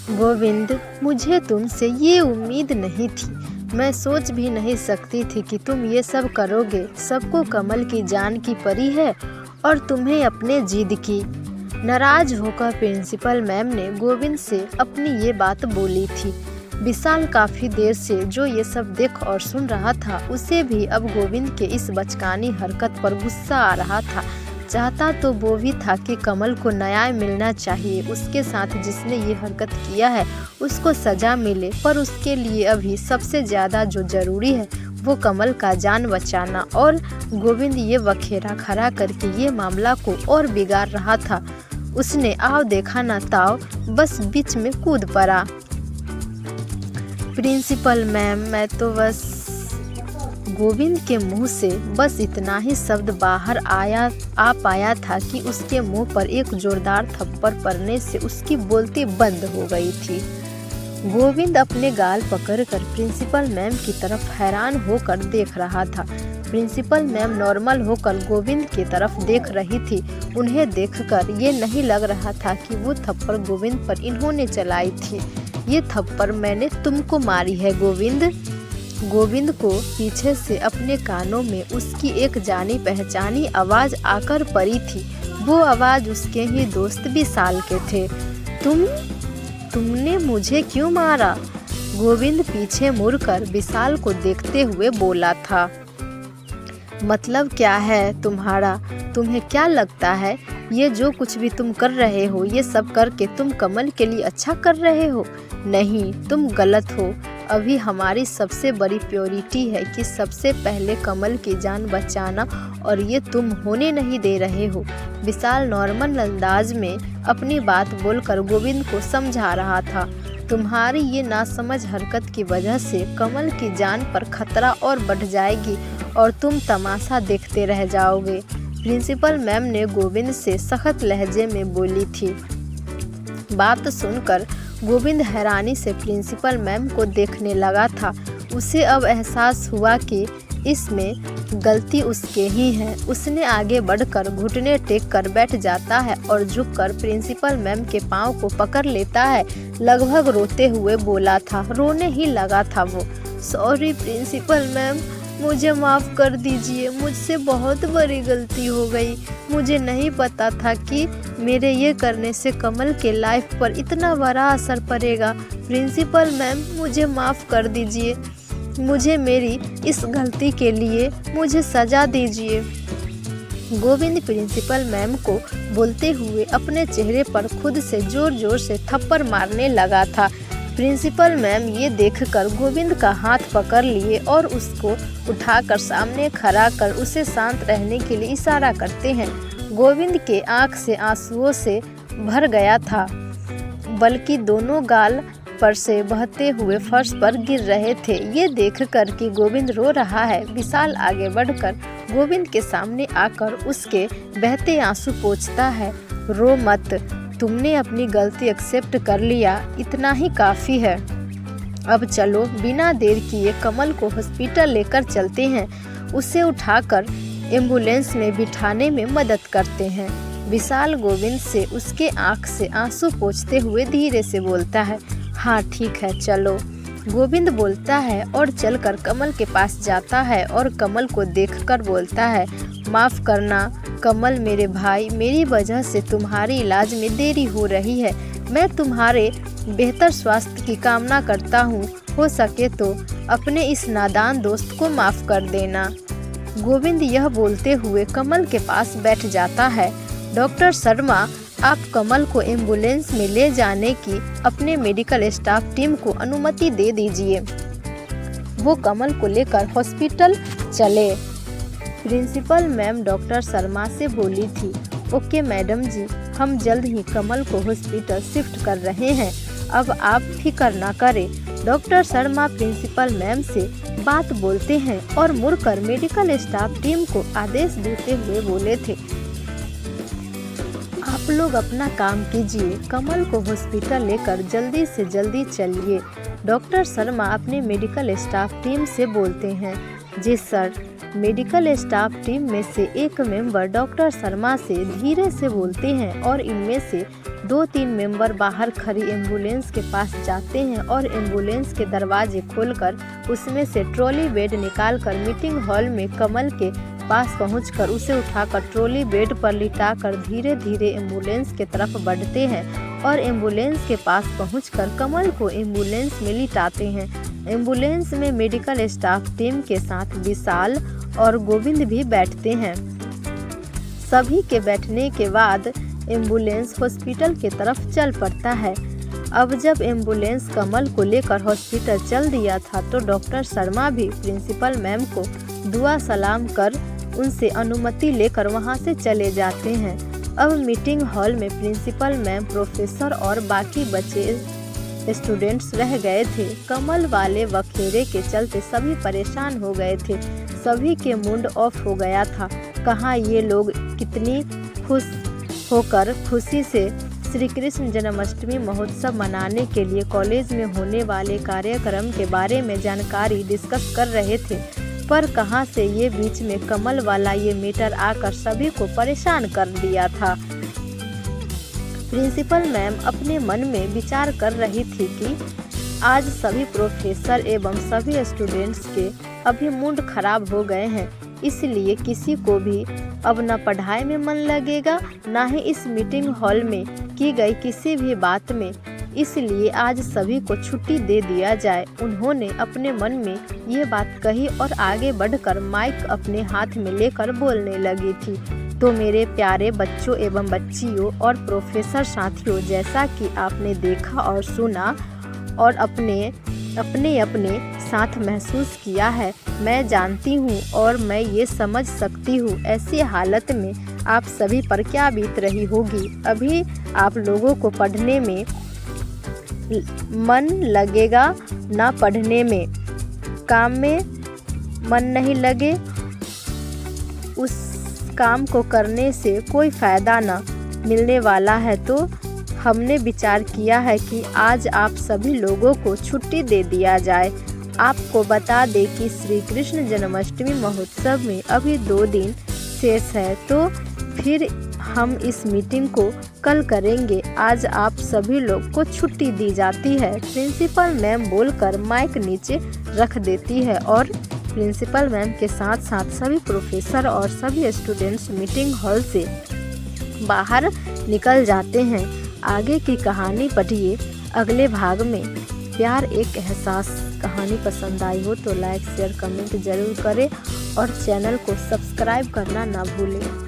गोविंद, मुझे तुमसे ये उम्मीद नहीं थी। मैं सोच भी नहीं सकती थी कि तुम ये सब करोगे। सबको कमल की जान की परी है और तुम्हें अपने जिद की। नाराज होकर प्रिंसिपल मैम ने गोविंद से अपनी ये बात बोली थी। विशाल काफ़ी देर से जो ये सब देख और सुन रहा था, उसे भी अब गोविंद के इस बचकानी हरकत पर गुस्सा आ रहा था। चाहता तो वो भी था कि कमल को न्याय मिलना चाहिए, उसके साथ जिसने ये हरकत किया है उसको सज़ा मिले, पर उसके लिए अभी सबसे ज़्यादा जो ज़रूरी है वो कमल का जान बचाना। और गोविंद ये वखेरा खड़ा करके ये मामला को और बिगाड़ रहा था। उसने आओ देखा ना ताओ, बस बीच में कूद पड़ा। प्रिंसिपल मैम, मैं तो बस। गोविंद के मुंह से बस इतना ही शब्द बाहर आ पाया था कि उसके मुंह पर एक जोरदार थप्पड़ पड़ने से उसकी बोलती बंद हो गई थी। गोविंद अपने गाल पकड़कर प्रिंसिपल मैम की तरफ हैरान होकर देख रहा था। प्रिंसिपल मैम नॉर्मल होकर गोविंद की तरफ देख रही थी। उन्हें देखकर ये नहीं लग रहा था कि वो थप्पड़ गोविंद पर इन्होंने चलाई थी। ये थप्पड़ मैंने तुमको मारी है गोविंद। गोविंद को पीछे से अपने कानों में उसकी एक जानी पहचानी आवाज़ आकर पड़ी थी। वो आवाज़ उसके ही दोस्त विशाल के थे। तुमने मुझे क्यों मारा? गोविंद पीछे मुड़कर विशाल को देखते हुए बोला था। मतलब क्या है तुम्हारा? तुम्हें क्या लगता है ये जो कुछ भी तुम कर रहे हो, ये सब करके तुम कमल के लिए अच्छा कर रहे हो? नहीं, तुम गलत हो। अभी हमारी सबसे बड़ी प्रायोरिटी है कि सबसे पहले कमल की जान बचाना, और ये तुम होने नहीं दे रहे हो। विशाल नॉर्मल अंदाज में अपनी बात बोलकर गोविंद को समझा रहा था। तुम्हारी ये नासमझ हरकत की वजह से कमल की जान पर खतरा और बढ़ जाएगी और तुम तमाशा देखते रह जाओगे। प्रिंसिपल मैम ने गोविंद से सख्त लहजे में बोली थी। बात सुनकर गोविंद हैरानी से प्रिंसिपल मैम को देखने लगा था। उसे अब एहसास हुआ कि इसमें गलती उसके ही है। उसने आगे बढ़कर घुटने टेक कर बैठ जाता है और झुककर प्रिंसिपल मैम के पाँव को पकड़ लेता है। लगभग रोते हुए बोला था, रोने ही लगा था वो। सॉरी प्रिंसिपल मैम, मुझे माफ़ कर दीजिए। मुझसे बहुत बड़ी गलती हो गई। मुझे नहीं पता था कि मेरे ये करने से कमल के लाइफ पर इतना बड़ा असर पड़ेगा। प्रिंसिपल मैम, मुझे माफ़ कर दीजिए। मुझे मेरी इस गलती के लिए मुझे सज़ा दीजिए। गोविंद प्रिंसिपल मैम को बोलते हुए अपने चेहरे पर खुद से ज़ोर ज़ोर से थप्पड़ मारने लगा था। प्रिंसिपल मैम ये देखकर गोविंद का हाथ पकड़ लिए और उसको उठाकर सामने खड़ा कर उसे शांत रहने के लिए इशारा करते हैं। गोविंद के आंख से आंसुओं से भर गया था, बल्कि दोनों गाल पर से बहते हुए फर्श पर गिर रहे थे। ये देखकर कि गोविंद रो रहा है, विशाल आगे बढ़कर गोविंद के सामने आकर उसके बहते आंसू पोंछता है। रो मत, तुमने अपनी गलती एक्सेप्ट कर लिया, इतना ही काफ़ी है। अब चलो बिना देर किए कमल को हॉस्पिटल लेकर चलते हैं। उसे उठाकर एम्बुलेंस में बिठाने में मदद करते हैं। विशाल गोविंद से उसके आंख से आंसू पोंछते हुए धीरे से बोलता है, हाँ ठीक है चलो। गोविंद बोलता है और चलकर कमल के पास जाता है और कमल को देखकर बोलता है, माफ़ करना कमल मेरे भाई, मेरी वजह से तुम्हारे इलाज में देरी हो रही है। मैं तुम्हारे बेहतर स्वास्थ्य की कामना करता हूँ। हो सके तो अपने इस नादान दोस्त को माफ़ कर देना। गोविंद यह बोलते हुए कमल के पास बैठ जाता है। डॉक्टर शर्मा, आप कमल को एम्बुलेंस में ले जाने की अपने मेडिकल स्टाफ टीम को अनुमति दे दीजिए। वो कमल को लेकर हॉस्पिटल चले। प्रिंसिपल मैम डॉक्टर शर्मा से बोली थी, ओके मैडम जी, हम जल्द ही कमल को हॉस्पिटल शिफ्ट कर रहे हैं, अब आप फिक्र ना करें। डॉक्टर शर्मा प्रिंसिपल मैम से बात बोलते हैं और मुड़कर मेडिकल स्टाफ टीम को आदेश देते हुए बोले थे, आप लोग अपना काम कीजिए, कमल को हॉस्पिटल लेकर जल्दी से जल्दी चलिए। डॉक्टर शर्मा अपने मेडिकल स्टाफ टीम से बोलते हैं, जी सर। मेडिकल स्टाफ टीम में से एक मेंबर डॉक्टर शर्मा से धीरे से बोलते हैं और इनमें से 2-3 मेंबर बाहर खड़ी एम्बुलेंस के पास जाते हैं और एम्बुलेंस के दरवाजे खोलकर उसमें से ट्रॉली बेड निकालकर मीटिंग हॉल में कमल के पास पहुंचकर उसे उठाकर ट्रॉली बेड पर लिटाकर धीरे धीरे एम्बुलेंस के तरफ बढ़ते हैं और एम्बुलेंस के पास पहुंचकर कमल को एम्बुलेंस में लिटाते हैं। एम्बुलेंस में मेडिकल स्टाफ टीम के साथ विशाल और गोविंद भी बैठते हैं। सभी के बैठने के बाद एम्बुलेंस हॉस्पिटल की तरफ चल पड़ता है। अब जब एम्बुलेंस कमल को लेकर हॉस्पिटल चल दिया था तो डॉक्टर शर्मा भी प्रिंसिपल मैम को दुआ सलाम कर उनसे अनुमति लेकर वहां से चले जाते हैं। अब मीटिंग हॉल में प्रिंसिपल मैम, प्रोफेसर और बाकी बचे स्टूडेंट्स रह गए थे। कमल वाले वखेरे के चलते सभी परेशान हो गए थे। सभी के मूड ऑफ हो गया था। कहाँ ये लोग कितनी खुश होकर खुशी से श्री कृष्ण जन्माष्टमी महोत्सव मनाने के लिए कॉलेज में होने वाले कार्यक्रम के बारे में जानकारी डिस्कस कर रहे थे, पर कहां से ये बीच में कमल वाला ये मैटर आकर सभी को परेशान कर दिया था। प्रिंसिपल मैम अपने मन में विचार कर रही थी कि आज सभी प्रोफेसर एवं सभी स्टूडेंट्स के अभी मूड खराब हो गए हैं, इसलिए किसी को भी अब न पढ़ाई में मन लगेगा न ही इस मीटिंग हॉल में की गई किसी भी बात में, इसलिए आज सभी को छुट्टी दे दिया जाए। उन्होंने अपने मन में ये बात कही और आगे बढ़कर माइक अपने हाथ में लेकर बोलने लगी थी। तो मेरे प्यारे बच्चों एवं बच्चियों और प्रोफेसर साथियों, जैसा कि आपने देखा और सुना और अपने साथ महसूस किया है, मैं जानती हूँ और मैं ये समझ सकती हूँ ऐसी हालत में आप सभी पर क्या बीत रही होगी। अभी आप लोगों को पढ़ने में मन लगेगा, ना पढ़ने में, काम में मन नहीं लगे, उस काम को करने से कोई फ़ायदा ना मिलने वाला है। तो हमने विचार किया है कि आज आप सभी लोगों को छुट्टी दे दिया जाए। आपको बता दें कि श्री कृष्ण जन्माष्टमी महोत्सव में अभी 2 दिन शेष है, तो फिर हम इस मीटिंग को कल करेंगे। आज आप सभी लोग को छुट्टी दी जाती है। प्रिंसिपल मैम बोलकर माइक नीचे रख देती है और प्रिंसिपल मैम के साथ साथ सभी प्रोफेसर और सभी स्टूडेंट्स मीटिंग हॉल से बाहर निकल जाते हैं। आगे की कहानी पढ़िए अगले भाग में। प्यार एक एहसास कहानी पसंद आई हो तो लाइक शेयर कमेंट जरूर करें और चैनल को सब्सक्राइब करना ना भूलें।